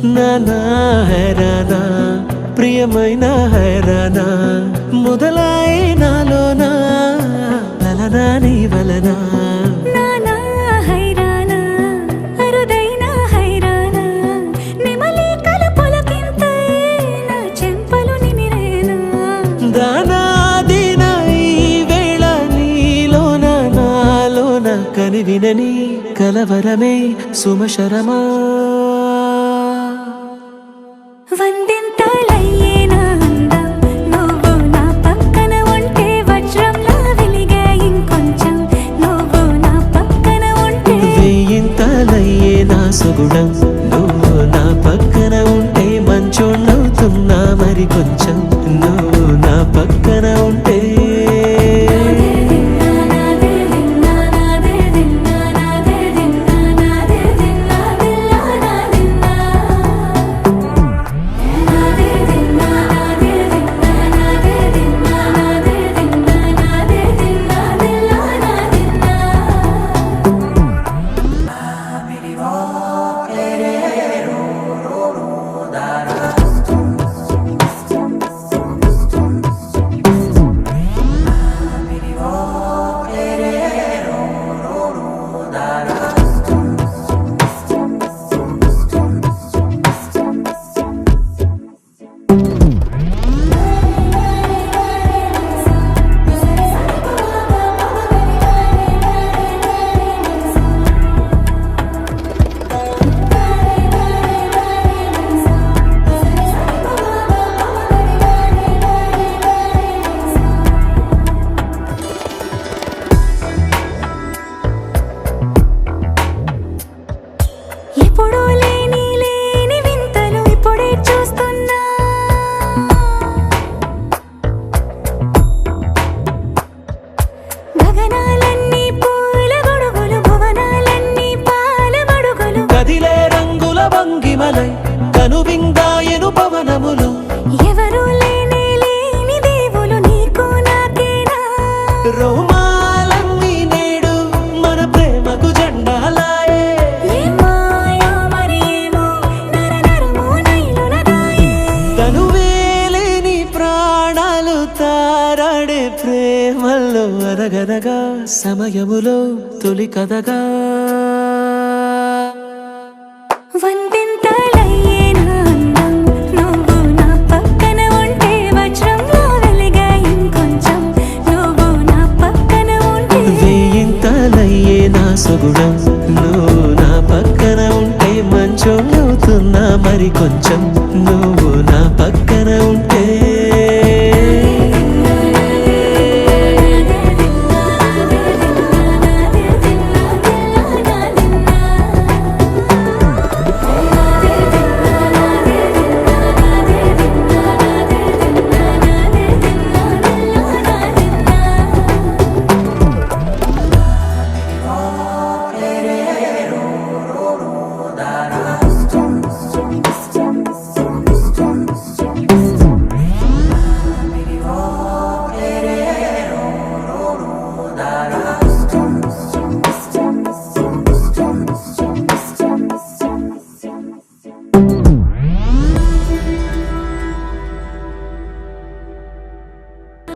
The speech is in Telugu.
నానా హైరానా ప్రియమైన హైరానా మొదలై నాలోనా లలనా నీ వలనా నానా హైరానా అరుదైన హైరానా నెమలి కలపులకింతై నా చెంపలు నిమిరేనా దానాదిన ఈ వేళ నీలోన నాలోన కనివినని కలవరమే సుమశరమా వందింతలయ్యేనా అందం నువ్వు నా పక్కన ఉంటే వజ్రంలా వెలిగే ఇంకొంచెం నువ్వు నా పక్కన ఉంటే వెయ్యింతలయ్యే నా సుగుణం నువ్వు నా పక్కన ఉంటే మంచోళ్ళవుతున్నా మరి కొంచెం నువ్వు నా పక్కన ఉంటే ఎప్పుడూ లేని వింతలు ఇప్పుడే చూస్తున్నా గగనాలన్నీ పూల గొడుగులు భువనాలన్నీ పాల మడుగులు కదిలే రంగుల భంగిమలై కనువిందాయను పవనములు ఎవరూ లేని దేవులు నీకు నాకేనా రోమాలన్నీ నేడు మన ప్రేమకు జెండాలాయే ఏమాయో మరి ఏమో నరనరమో నైలునదాయే తనువేలేని ప్రాణాలు తారాడే ప్రేమల్లో అనగనగా సమయములో తొలి కథగా వందింతలయ్యేనా అందం నువ్వు నా పక్కన ఉంటే వజ్రంలా వెలిగే ఇంకొంచెం నువ్వు నా పక్కన ఉంటే వెయ్యింతలయ్యే నా సుగుణం నువ్వు నా పక్కన ఉంటే మంచోళ్ళవుతున్నా మరి కొంచెం